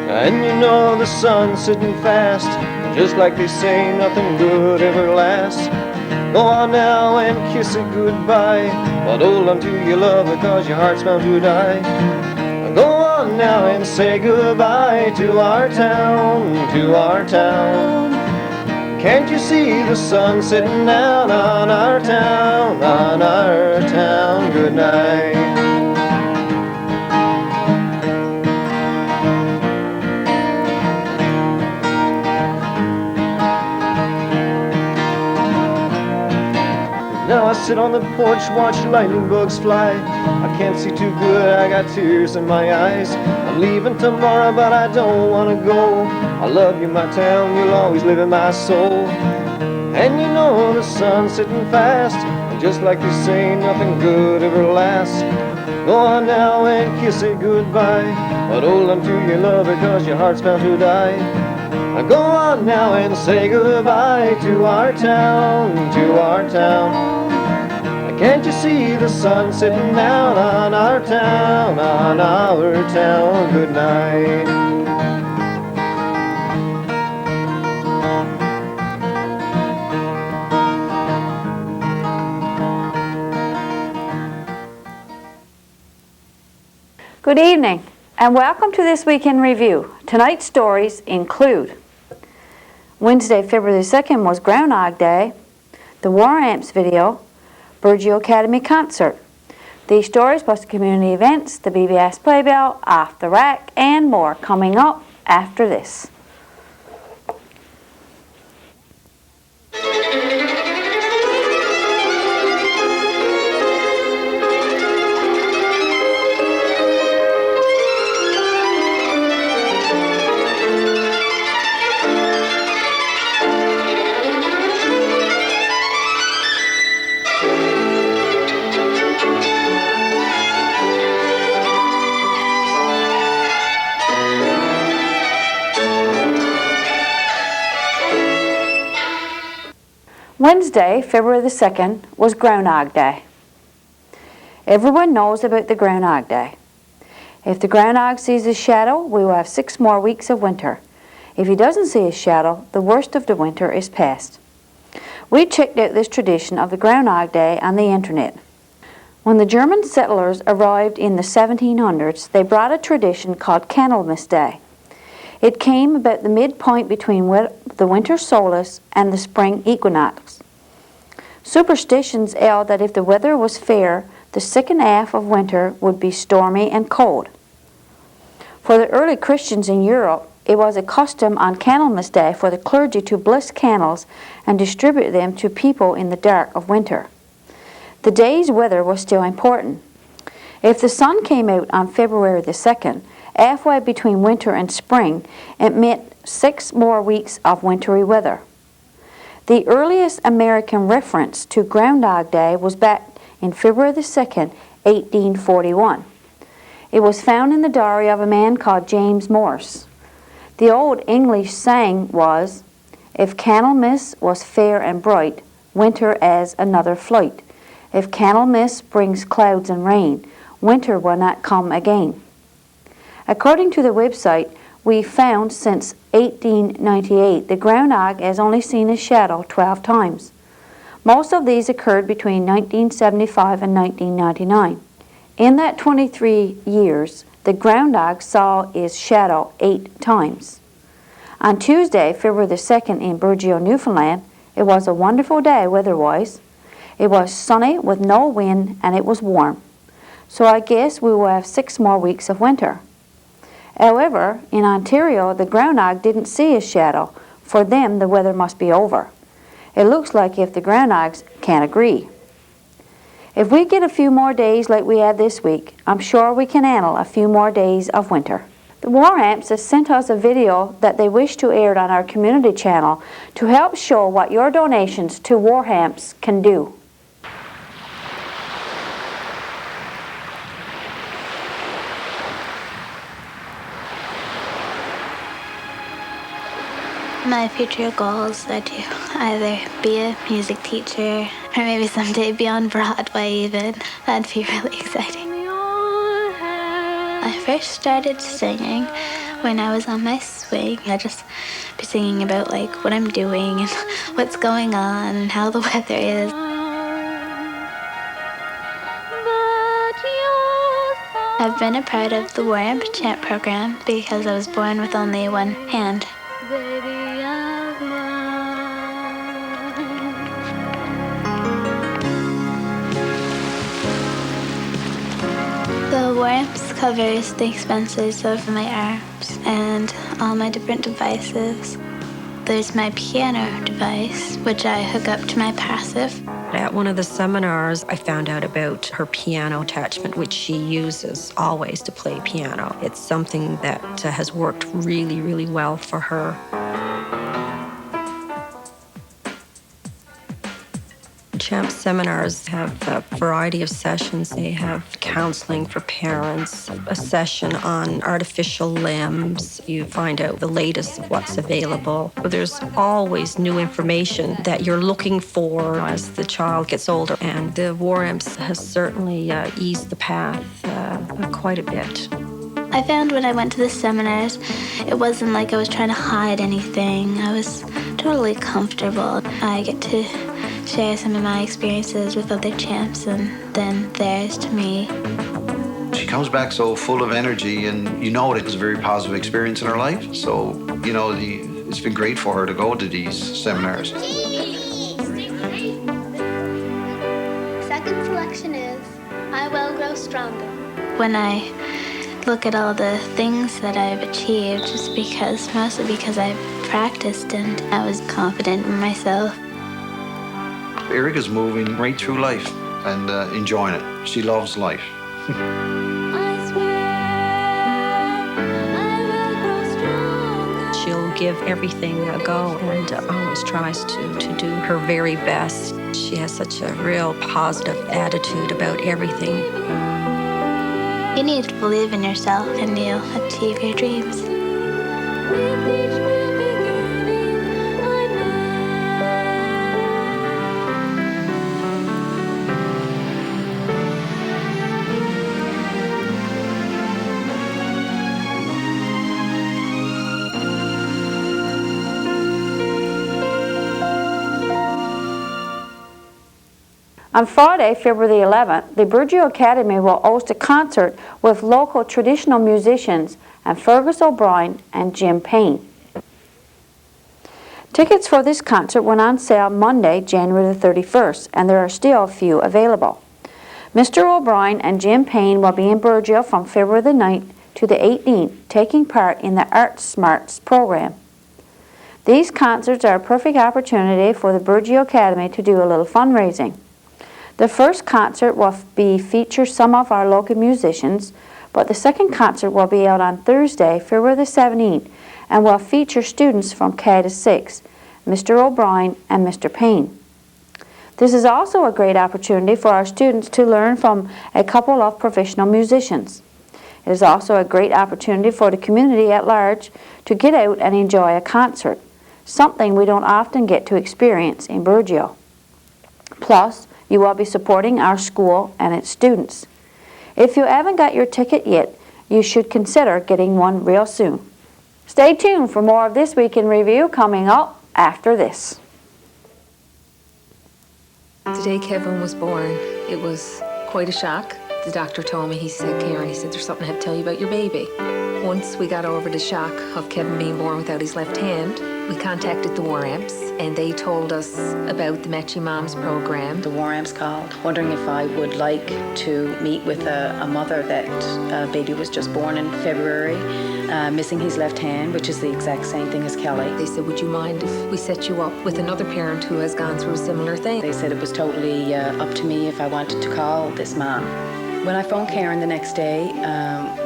And you know the sun's sitting fast, just like they say, nothing good ever lasts. Go on now and kiss it goodbye, but hold on to your love because your heart's bound to die. Go on now and say goodbye to our town, to our town. Can't you see the sun sitting down on our town, on our town? Good night. Now I sit on the porch, watch lightning bugs fly. I can't see too good, I got tears in my eyes. I'm leaving tomorrow, but I don't wanna go. I love you, my town, you'll always live in my soul. And you know the sun's sitting fast, and just like they say, nothing good ever lasts. Go on now and kiss it goodbye, but hold on to your love because your heart's bound to die. Go on now and say goodbye to our town, to our town. Can't you see the sun sitting down on our town, on our town? Good night. Good evening and welcome to this Week in Review. Tonight's stories include Wednesday, February 2nd was Groundhog Day, the War Amps video, Burgeo Academy concert. These stories plus the community events, the BBS Playbill, Off the Rack, and more coming up after this. Wednesday, February the 2nd, was Groundhog Day. Everyone knows about the Groundhog Day. If the groundhog sees his shadow, we will have 6 more weeks of winter. If he doesn't see his shadow, the worst of the winter is past. We checked out this tradition of the Groundhog Day on the internet. When the German settlers arrived in the 1700s, they brought a tradition called Candlemas Day. It came about the midpoint between the winter solstice and the spring equinox. Superstitions held that if the weather was fair, the second half of winter would be stormy and cold. For the early Christians in Europe, it was a custom on Candlemas Day for the clergy to bless candles and distribute them to people in the dark of winter. The day's weather was still important. If the sun came out on February the 2nd, halfway between winter and spring, it meant 6 more weeks of wintry weather. The earliest American reference to Groundhog Day was back in February the 2nd, 1841. It was found in the diary of a man called James Morse. The Old English saying was, "If Candlemas was fair and bright, winter as another flight. If Candlemas brings clouds and rain, winter will not come again." According to the website, we found since 1898 the groundhog has only seen his shadow 12 times. Most of these occurred between 1975 and 1999. In that 23 years, the groundhog saw his shadow 8 times. On Tuesday, February the 2nd in Burgeo, Newfoundland, it was a wonderful day weather-wise. It was sunny with no wind and it was warm. So I guess we will have 6 more weeks of winter. However, in Ontario, the groundhog didn't see his shadow. For them, the weather must be over. It looks like if the groundhogs can't agree. If we get a few more days like we had this week, I'm sure we can handle a few more days of winter. The War Amps has sent us a video that they wish to air on our community channel to help show what your donations to War Amps can do. My future goals are to either be a music teacher or maybe someday be on Broadway even. That'd be really exciting. My first started singing when I was on my swing. I'd just be singing about like what I'm doing and what's going on and how the weather is. I've been a part of the War Chant program because I was born with only one hand. The Warmps covers the expenses of my arms and all my different devices. There's my piano device, which I hook up to my passive. At one of the seminars, I found out about her piano attachment, which she uses always to play piano. It's something that has worked really, really well for her. CHAMP seminars have a variety of sessions. They have counseling for parents, a session on artificial limbs. You find out the latest of what's available. There's always new information that you're looking for as the child gets older. And the WARMPS has certainly eased the path quite a bit. I found when I went to the seminars, it wasn't like I was trying to hide anything. I was totally comfortable. I get to share some of my experiences with other champs and then theirs to me. She comes back so full of energy, and you know it was a very positive experience in her life. So, you know, it's been great for her to go to these seminars. Second selection is I Will Grow Stronger. When I look at all the things that I've achieved, it's mostly because I've practiced and I was confident in myself. Erica's moving right through life and enjoying it. She loves life. She'll give everything a go and always tries to do her very best. She has such a real positive attitude about everything. You need to believe in yourself and you'll achieve your dreams. On Friday, February the 11th, the Burgeo Academy will host a concert with local traditional musicians and Fergus O'Brien and Jim Payne. Tickets for this concert went on sale Monday, January the 31st, and there are still a few available. Mr. O'Brien and Jim Payne will be in Burgeo from February the 9th to the 18th, taking part in the Art Smarts program. These concerts are a perfect opportunity for the Burgeo Academy to do a little fundraising. The first concert will feature some of our local musicians, but the second concert will be out on Thursday, February the 17th, and will feature students from K to 6, Mr. O'Brien and Mr. Payne. This is also a great opportunity for our students to learn from a couple of professional musicians. It is also a great opportunity for the community at large to get out and enjoy a concert, something we don't often get to experience in Burgeo. Plus, you will be supporting our school and its students. If you haven't got your ticket yet, you should consider getting one real soon. Stay tuned for more of This Week in Review coming up after this. The day Kevin was born, it was quite a shock. The doctor told me, he said, Karen, there's something I have to tell you about your baby. Once we got over the shock of Kevin being born without his left hand, we contacted the WARMPS, and they told us about the Matchy Moms program. The WARMPS called, wondering if I would like to meet with a mother that baby was just born in February, missing his left hand, which is the exact same thing as Kelly. They said, would you mind if we set you up with another parent who has gone through a similar thing? They said it was totally up to me if I wanted to call this mom. When I phoned Karen the next day,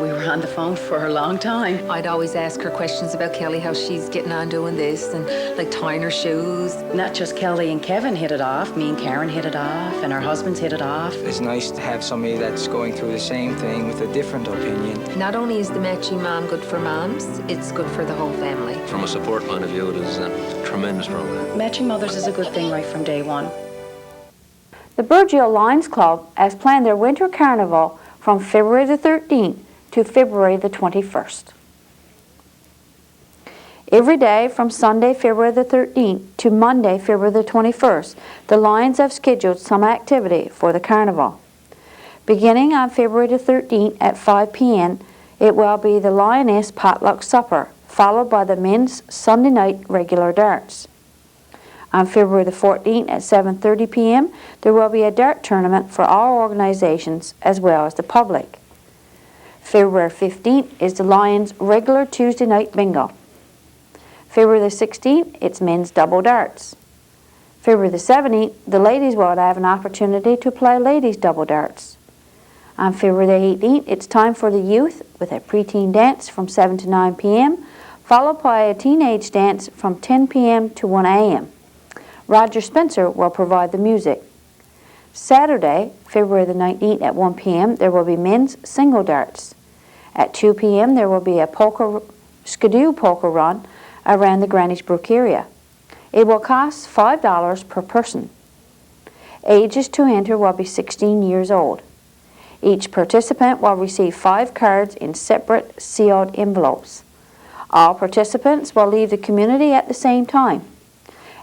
we were on the phone for a long time. I'd always ask her questions about Kelly, how she's getting on doing this, and like tying her shoes. Not just Kelly and Kevin hit it off, me and Karen hit it off, and our husbands hit it off. It's nice to have somebody that's going through the same thing with a different opinion. Not only is the Matchy Mom good for moms, it's good for the whole family. From a support point of view, it is a tremendous program. Matching mothers is a good thing right from day one. The Burgeo Lions Club has planned their winter carnival from February the 13th to February the 21st. Every day from Sunday, February the 13th to Monday, February the 21st, the Lions have scheduled some activity for the carnival. Beginning on February the 13th at 5 p.m., it will be the Lioness Potluck Supper, followed by the men's Sunday night regular darts. On February the 14th at 7:30 p.m., there will be a dart tournament for all organizations as well as the public. February 15th is the Lions' regular Tuesday night bingo. February the 16th, it's men's double darts. February the 17th, the ladies will have an opportunity to play ladies' double darts. On February the 18th, it's time for the youth with a preteen dance from 7 to 9 p.m., followed by a teenage dance from 10 p.m. to 1 a.m. Roger Spencer will provide the music. Saturday, February the 19th at 1 p.m., there will be men's single darts. At 2 p.m., there will be a skidoo polka run around the Greenwich Brook area. It will cost $5 per person. Ages to enter will be 16 years old. Each participant will receive 5 cards in separate sealed envelopes. All participants will leave the community at the same time.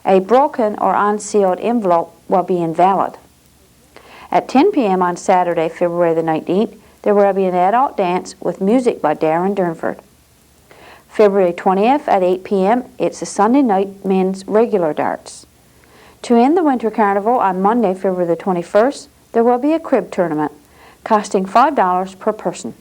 A broken or unsealed envelope will be invalid. At 10 p.m. on Saturday, February the 19th, there will be an adult dance with music by Darren Durnford. February 20th at 8 p.m., it's a Sunday night men's regular darts. To end the Winter Carnival on Monday, February the 21st, there will be a crib tournament, costing $5 per person.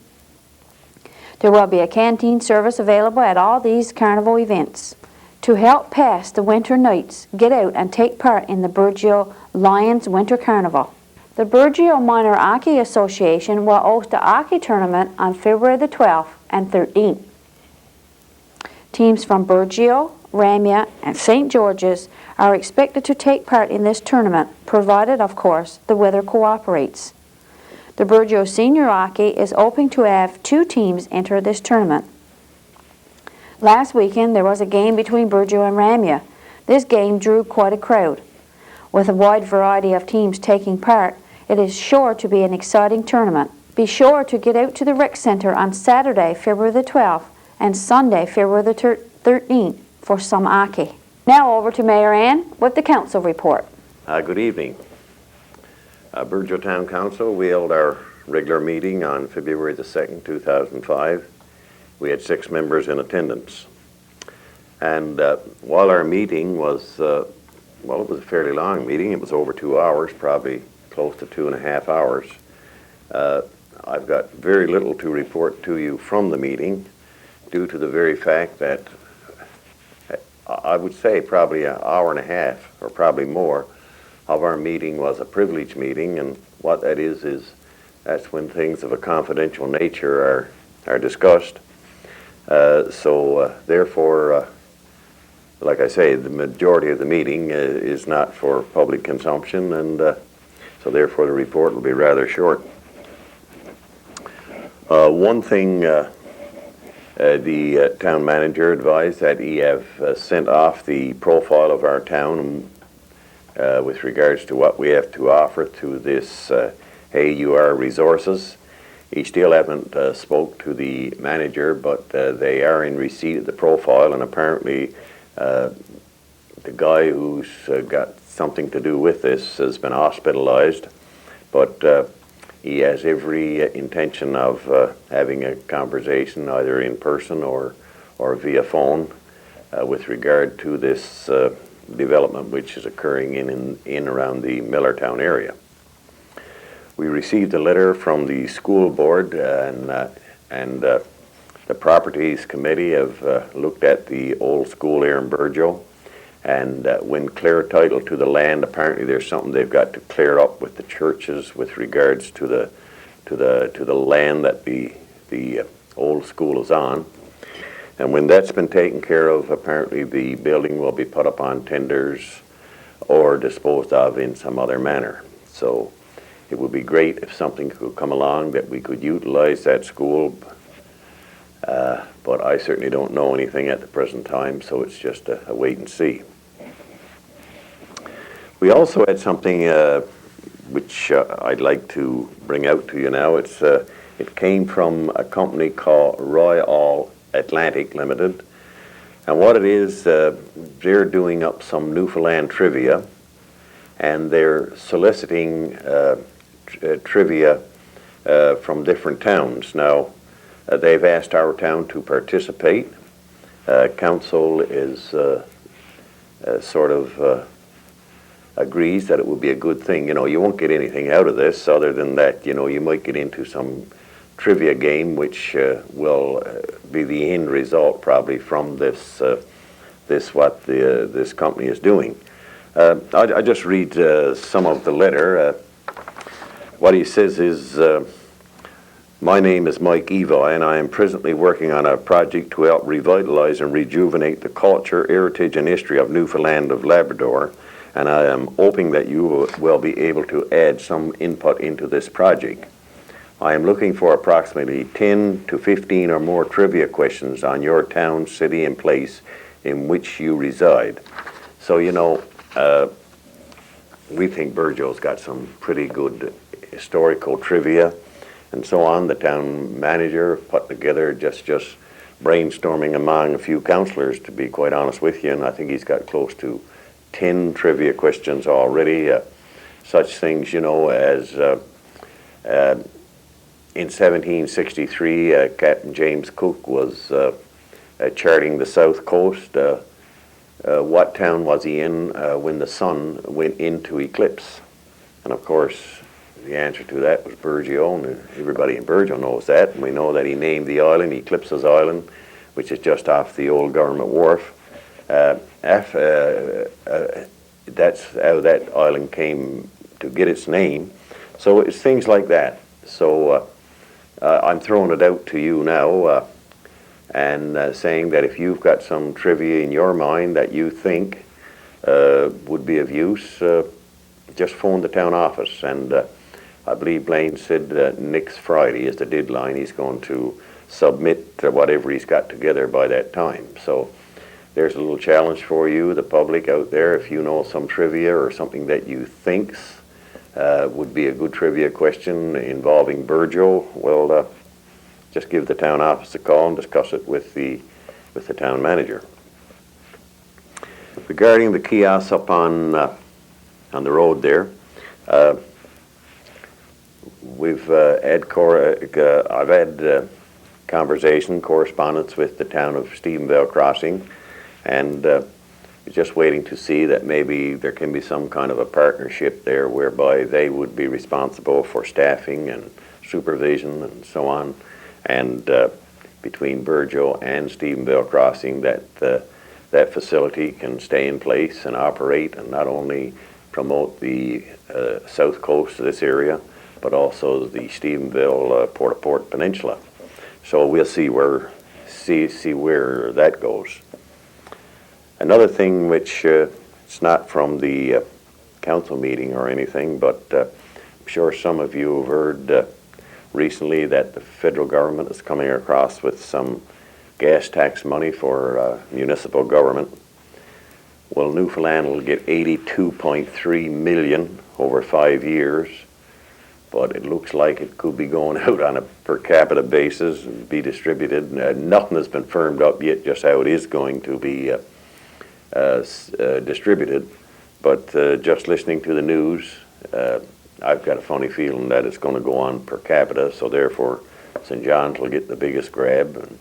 There will be a canteen service available at all these carnival events. To help pass the winter nights, get out and take part in the Burgeo Lions Winter Carnival. The Burgeo Minor Hockey Association will host a hockey tournament on February the 12th and 13th. Teams from Burgeo, Ramia, and St. George's are expected to take part in this tournament, provided, of course, the weather cooperates. The Burgeo Senior Hockey is hoping to have 2 teams enter this tournament. Last weekend, there was a game between Burgeo and Ramia. This game drew quite a crowd. With a wide variety of teams taking part, it is sure to be an exciting tournament. Be sure to get out to the rec center on Saturday, February the 12th, and Sunday, February the 13th, for some hockey. Now over to Mayor Ann with the council report. Good evening. Burgeo Town Council, we held our regular meeting on February the 2nd, 2005. We had 6 members in attendance. And while our meeting was, well, it was a fairly long meeting. It was over 2 hours, probably close to 2.5 hours. I've got very little to report to you from the meeting due to the very fact that I would say probably an hour and a half or probably more of our meeting was a privilege meeting, and what that is that's when things of a confidential nature are discussed. Therefore, like I say, the majority of the meeting is not for public consumption, and so therefore the report will be rather short. One thing the town manager advised that he have sent off the profile of our town with regards to what we have to offer to this AUR resources. He still haven't spoke to the manager, but they are in receipt of the profile, and apparently the guy who's got something to do with this has been hospitalized, but he has every intention of having a conversation either in person or via phone with regard to this development which is occurring in around the Millertown area. We received a letter from the school board, and the properties committee have looked at the old school here in Burgeo, and when clear title to the land, apparently there's something they've got to clear up with the churches with regards to the land that the old school is on. And when that's been taken care of, apparently the building will be put up on tenders or disposed of in some other manner. So it would be great if something could come along that we could utilize that school, but I certainly don't know anything at the present time, so it's just a wait and see. We also had something which I'd like to bring out to you now. It's It came from a company called Royal Atlantic Limited. And what it is, they're doing up some Newfoundland trivia, and they're soliciting trivia from different towns. Now, they've asked our town to participate. Council is sort of agrees that it would be a good thing. You know, you won't get anything out of this other than that, you know, you might get into some trivia game which will be the end result probably from this what this company is doing. I just read some of the letter. What he says is, my name is Mike Evi, and I am presently working on a project to help revitalize and rejuvenate the culture, heritage, and history of Newfoundland of Labrador, and I am hoping that you will be able to add some input into this project. I am looking for approximately 10 to 15 or more trivia questions on your town, city, and place in which you reside. So, you know, we think Burgeo's got some pretty good historical trivia and so on. The town manager put together just brainstorming among a few councillors, to be quite honest with you, and I think he's got close to 10 trivia questions already. Such things, you know, as in 1763, Captain James Cook was charting the south coast. What town was he in when the sun went into eclipse? And of course, the answer to that was Burgeo, and everybody in Burgeo knows that. And we know that he named the island Eclipses Island, which is just off the old government wharf. That's how that island came to get its name. So it's things like that. So I'm throwing it out to you now and saying that if you've got some trivia in your mind that you think would be of use, just phone the town office. And I believe Blaine said next Friday is the deadline. He's going to submit whatever he's got together by that time. So there's a little challenge for you, the public out there. If you know some trivia or something that you thinks would be a good trivia question involving Burgeo, well, just give the town office a call and discuss it with the town manager. Regarding the kiosks up on the road there, I've had correspondence with the town of Stephenville Crossing, and just waiting to see that maybe there can be some kind of a partnership there whereby they would be responsible for staffing and supervision and so on, and between Burgeo and Stephenville Crossing that that facility can stay in place and operate and not only promote the south coast of this area but also the Stephenville Port-au-Port Peninsula. So we'll see where that goes. Another thing which it's not from the council meeting or anything, but I'm sure some of you have heard recently that the federal government is coming across with some gas tax money for municipal government. Well, Newfoundland will get $82.3 million over 5 years, but it looks like it could be going out on a per capita basis and be distributed. Nothing has been firmed up yet just how it is going to be distributed, but just listening to the news, I've got a funny feeling that it's going to go on per capita, so therefore St. John's will get the biggest grab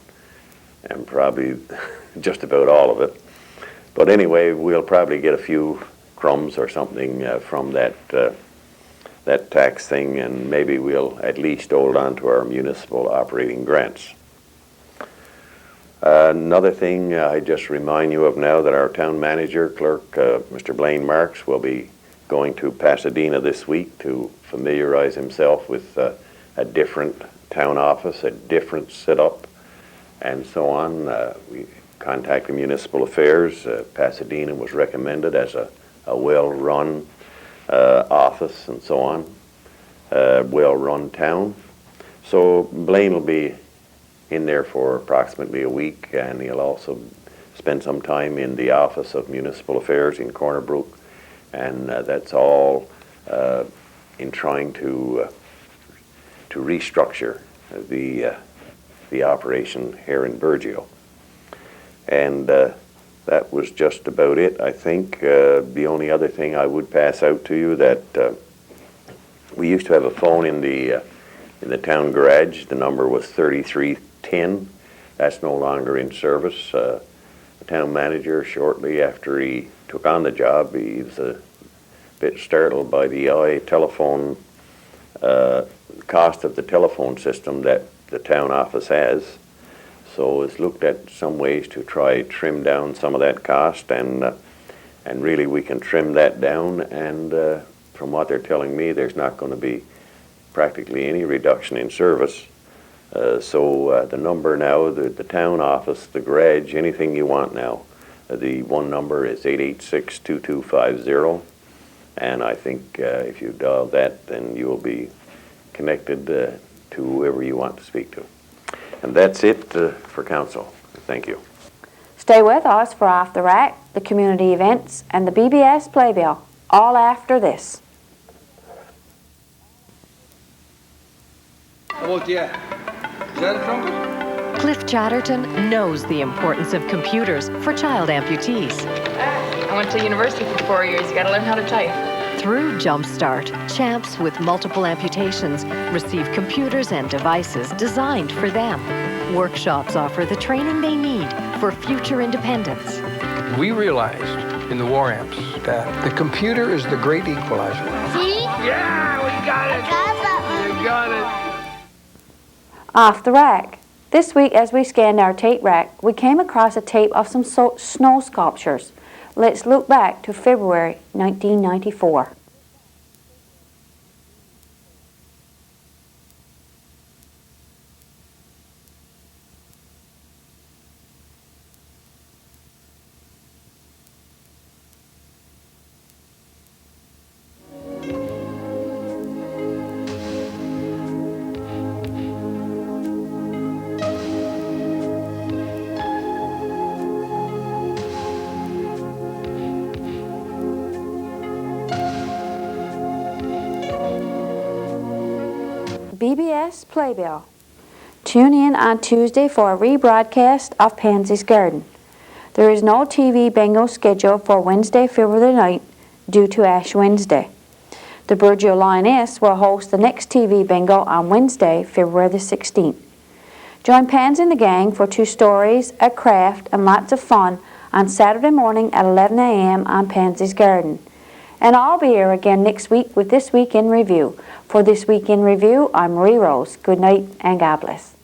and probably just about all of it. But anyway, we'll probably get a few crumbs or something from that tax thing, and maybe we'll at least hold on to our municipal operating grants. Another thing I just remind you of now that our town manager, clerk, Mr. Blaine Marks, will be going to Pasadena this week to familiarize himself with a different town office, a different setup, and so on. We contacted Municipal Affairs. Pasadena was recommended as a well-run office and so on, well-run town. So Blaine will be in there for approximately a week, and he'll also spend some time in the Office of Municipal Affairs in Corner Brook, and that's all in trying to restructure the operation here in Burgeo. And that was just about it, I think. The only other thing I would pass out to you that we used to have a phone in the town garage. The number was 3310. That's no longer in service. The town manager, shortly after he took on the job, he was a bit startled by the telephone cost of the telephone system that the town office has. So it's looked at some ways to try trim down some of that cost, and really we can trim that down, and from what they're telling me, there's not going to be practically any reduction in service. So the number now, the town office, the garage, anything you want now, the one number is 886-2250, and I think if you dial that, then you will be connected to whoever you want to speak to. And that's it for council. Thank you. Stay with us for Off the Rack, the community events, and the BBS Playbill, all after this. Oh, yeah. Is that a trumpet? Cliff Chatterton knows the importance of computers for child amputees. I went to university for 4 years. You gotta learn how to type. Through Jumpstart, champs with multiple amputations receive computers and devices designed for them. Workshops offer the training they need for future independence. We realized in the war amps that the computer is the great equalizer. See? Yeah, we got it. You got it. Off the Rack. This week, as we scanned our tape rack, we came across a tape of some snow sculptures. Let's look back to February 1994. BBS Playbill. Tune in on Tuesday for a rebroadcast of Pansy's Garden. There is no TV bingo scheduled for Wednesday, February 9th due to Ash Wednesday. The Burgeo Lioness will host the next TV bingo on Wednesday, February the 16th. Join Pansy and the gang for 2 stories, a craft, and lots of fun on Saturday morning at 11 a.m. on Pansy's Garden. And I'll be here again next week with This Week in Review. For This Week in Review, I'm Marie Rose. Good night and God bless.